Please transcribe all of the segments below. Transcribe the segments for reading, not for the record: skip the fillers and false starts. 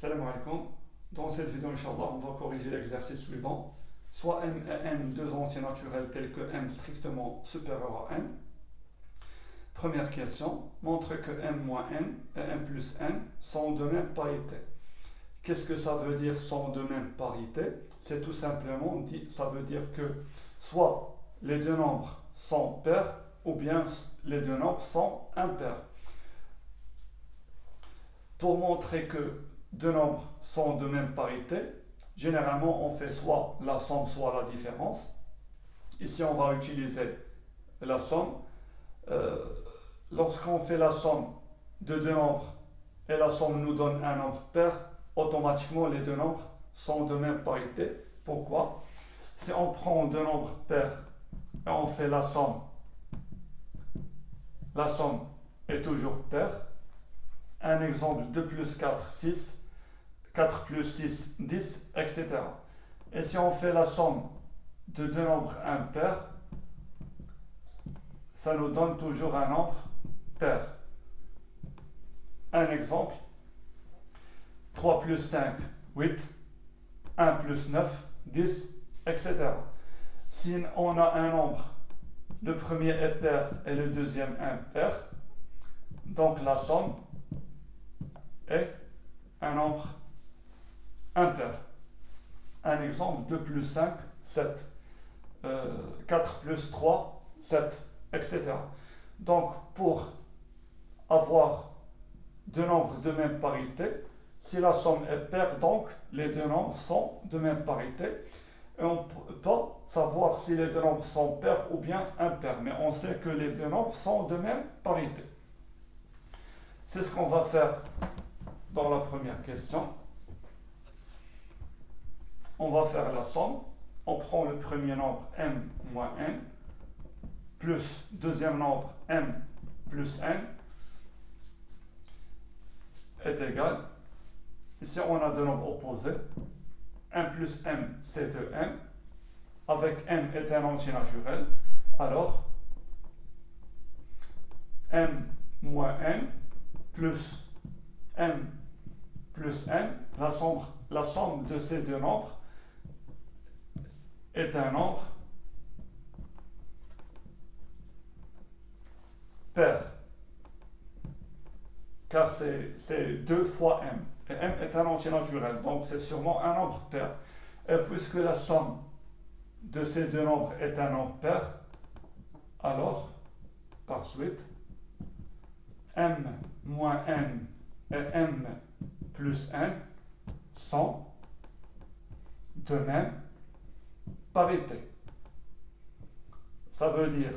Salam alaikum. Dans cette vidéo, Inch'Allah, on va corriger l'exercice suivant. Soit m et n, deux entiers naturels tels que m strictement supérieur à n. Première question, montre que m moins n et m plus n sont de même parité. Qu'est-ce que ça veut dire sont de même parité? C'est tout simplement, ça veut dire que soit les deux nombres sont pairs ou bien les deux nombres sont impairs. Pour montrer que deux nombres sont de même parité, généralement on fait soit la somme soit la différence. Ici on va utiliser la somme. Lorsqu'on fait la somme de deux nombres et la somme nous donne un nombre pair, automatiquement les deux nombres sont de même parité. Pourquoi? Si on prend deux nombres pairs et on fait la somme est toujours paire. Un exemple, 2 plus 4, 6, 4 plus 6, 10, etc. Et si on fait la somme de deux nombres impairs, ça nous donne toujours un nombre pair. Un exemple, 3 plus 5, 8, 1 plus 9, 10, etc. Si on a un nombre, le premier est pair et le deuxième impair, donc la somme est un nombre impair. Un exemple, 2 plus 5, 7. 4 plus 3, 7, etc. Donc, pour avoir deux nombres de même parité, si la somme est paire, donc les deux nombres sont de même parité. Et on ne peut pas savoir si les deux nombres sont pairs ou bien impairs, mais on sait que les deux nombres sont de même parité. C'est ce qu'on va faire dans la première question. On va faire la somme. On prend le premier nombre m moins n plus deuxième nombre m plus n est égal. Ici on a deux nombres opposés. 1 plus m c'est 2m. Avec m est un entier naturel. Alors m moins n plus m plus n, la somme de ces deux nombres est un nombre pair, car c'est 2 fois m, et m est un entier naturel, donc c'est sûrement un nombre pair. Et puisque la somme de ces deux nombres est un nombre pair, alors, par suite, m moins n et m plus n sont de même parité. Ça veut dire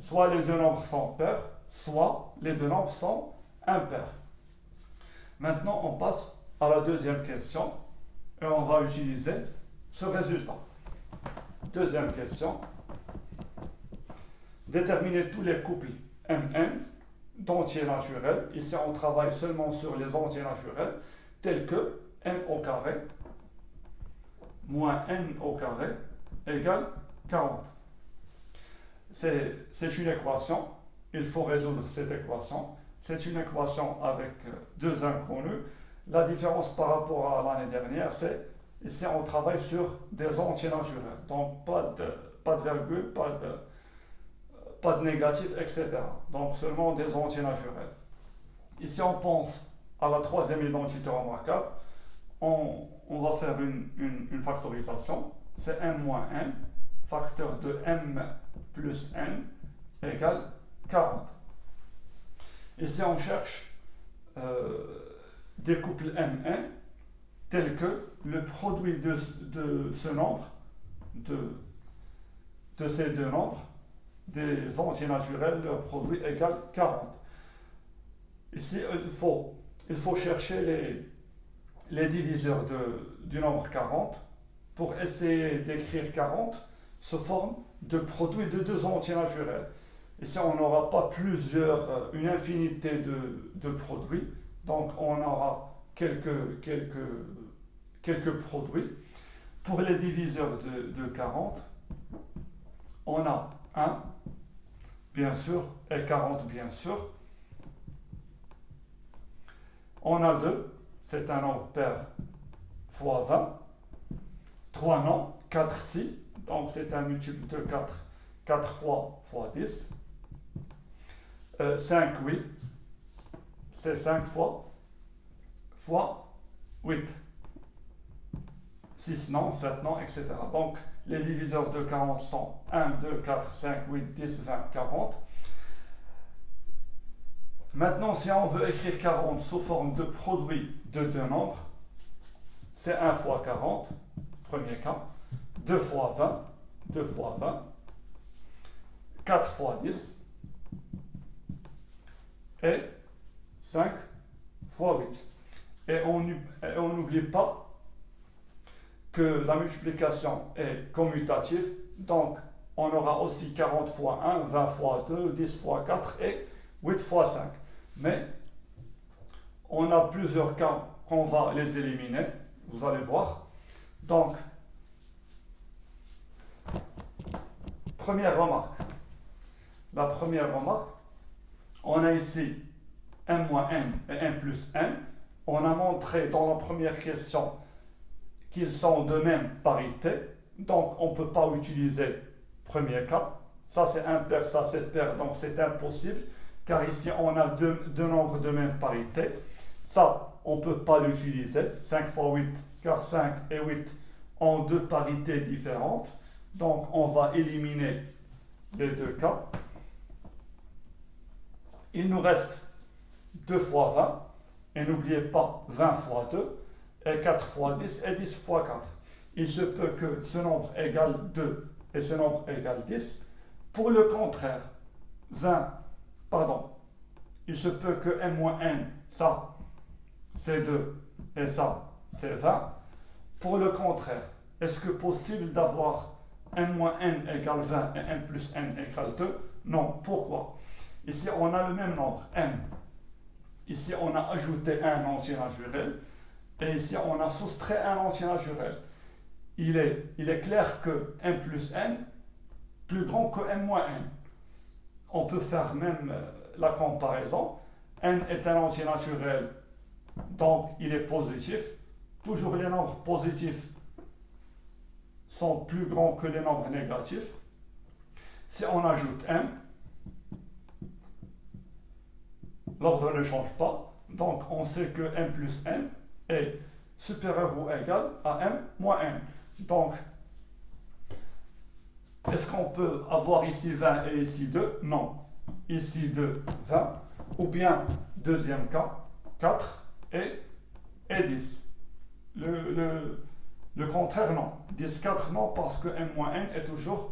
soit les deux nombres sont pairs, soit les deux nombres sont impairs. Maintenant, on passe à la deuxième question et on va utiliser ce résultat. Deuxième question. Déterminer tous les couples Mn d'entiers naturels. Ici, on travaille seulement sur les entiers naturels, tels que m au carré moins n au carré égale 40. C'est une équation. Il faut résoudre cette équation. C'est une équation avec deux inconnus. La différence par rapport à l'année dernière, c'est ici on travaille sur des entiers naturels. Donc pas de virgule, pas de négatif, etc. Donc seulement des entiers naturels. Ici on pense à la troisième identité remarquable. On va faire une factorisation. C'est m moins n, facteur de m plus n égale 40. Ici on cherche des couples Mn tels que le produit de ce nombre, de ces deux nombres, des entiers naturels, leur produit égale 40. Ici il faut chercher les diviseurs du nombre 40 pour essayer d'écrire 40 sous forme de produit de deux entiers naturels. Ici, on n'aura pas une infinité de produits, donc on aura quelques produits. Pour les diviseurs de 40, on a 1, bien sûr, et 40, bien sûr. On a 2, c'est un nombre pair fois 20. 3 non, 4 si, donc c'est un multiple de 4. 4 fois 10. 5 oui, c'est 5 fois 8. 6 non, 7 non, etc. Donc les diviseurs de 40 sont 1, 2, 4, 5, 8, 10, 20, 40. Maintenant, si on veut écrire 40 sous forme de produit de deux nombres, c'est 1 fois 40, premier cas, 2 fois 20, 2 fois 20, 4 fois 10, et 5 fois 8. Et on n'oublie pas que la multiplication est commutative, donc on aura aussi 40 fois 1, 20 fois 2, 10 fois 4 et 8 fois 5. Mais on a plusieurs cas qu'on va les éliminer, vous allez voir. Donc, première remarque. La première remarque, on a ici n moins n et n plus n. On a montré dans la première question qu'ils sont de même parité, donc on ne peut pas utiliser premier cas. Ça c'est impair, ça c'est pair, donc c'est impossible, car ici on a deux nombres de même parité. Ça, on ne peut pas l'utiliser, 5 fois 8, car 5 et 8 ont deux parités différentes, donc on va éliminer les deux cas. Il nous reste 2 fois 20, et n'oubliez pas 20 fois 2, et 4 fois 10, et 10 fois 4. Il se peut que ce nombre égale 2 et ce nombre égale 10. Pour le contraire, il se peut que n moins n, ça c'est 2 et ça c'est 20. Pour le contraire, est-ce que possible d'avoir n moins n égale 20 et n plus n égale 2? Non. Pourquoi? Ici on a le même nombre, n. Ici on a ajouté un entier naturel. Et ici, on a soustrait un entier naturel. Il est clair que n plus n plus grand que n moins n. On peut faire même la comparaison. N est un entier naturel, donc il est positif. Toujours les nombres positifs sont plus grands que les nombres négatifs. Si on ajoute n, l'ordre ne change pas. Donc on sait que n plus n est supérieur ou égal à m moins n. Donc, est-ce qu'on peut avoir ici 20 et ici 2? Non. Ici 2, 20. Ou bien, deuxième cas, 4 et 10. Le contraire, non. 10, 4, non, parce que m moins n est toujours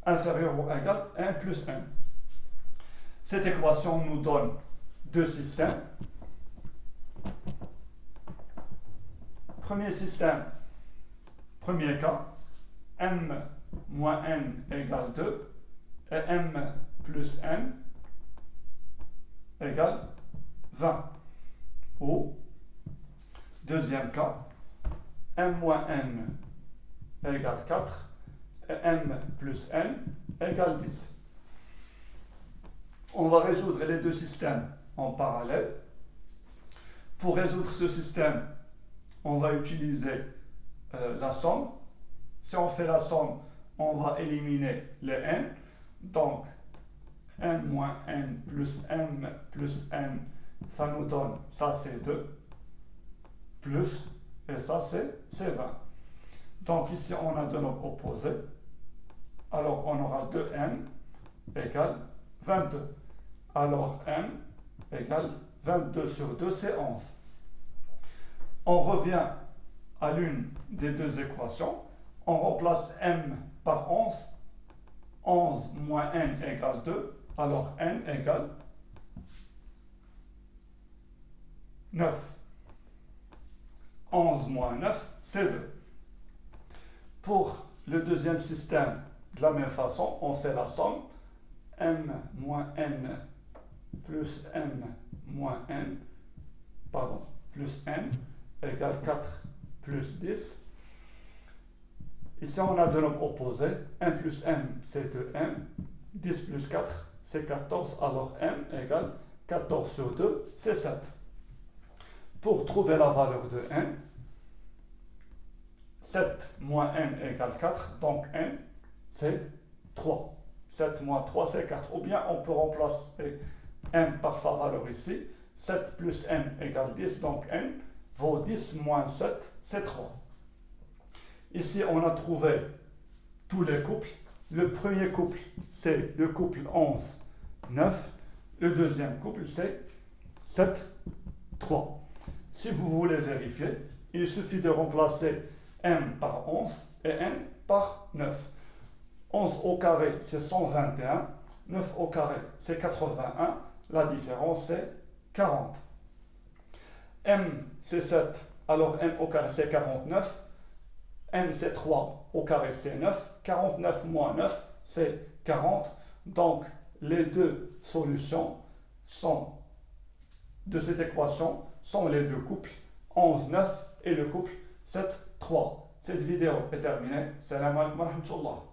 inférieur ou égal à n plus n. Cette équation nous donne deux systèmes. Premier système, premier cas, m moins n égale 2 et m plus n égale 20. Ou, deuxième cas, m moins n égale 4 et m plus n égale 10. On va résoudre les deux systèmes en parallèle. Pour résoudre ce système, on va utiliser la somme. Si on fait la somme, on va éliminer les n. Donc, n moins n plus n, ça nous donne, ça c'est 2, plus, et ça c'est 20. Donc ici, on a deux nombres opposés. Alors, on aura 2n égale 22. Alors, n égale 22 sur 2, c'est 11. On revient à l'une des deux équations. On remplace m par 11. 11 moins n égale 2. Alors n égale 9. 11 moins 9, c'est 2. Pour le deuxième système, de la même façon, on fait la somme. M moins n plus m moins n, plus n égale 4 plus 10. Ici, on a deux nombres opposés. 1 plus m, c'est 2m. 10 plus 4, c'est 14. Alors m égale 14 sur 2, c'est 7. pour trouver la valeur de n, 7 moins n égale 4, donc n c'est 3. 7 moins 3 c'est 4. Ou bien on peut remplacer n par sa valeur ici. 7 plus n égale 10, donc n vaut 10 moins 7, c'est 3. Ici on a trouvé tous les couples. Le premier couple c'est le couple 11, 9. Le deuxième couple c'est 7, 3. Si vous voulez vérifier, il suffit de remplacer m par 11 et n par 9. 11 au carré, c'est 121. 9 au carré, c'est 81. La différence, c'est 40. M, c'est 7. Alors, m au carré, c'est 49. M, c'est 3. Au carré, c'est 9. 49 moins 9, c'est 40. Donc, les deux solutions de cette équation sont les deux couples 11, 9 et le couple 7, 3. Cette vidéo est terminée. Salam alaikum wa rahmatullah.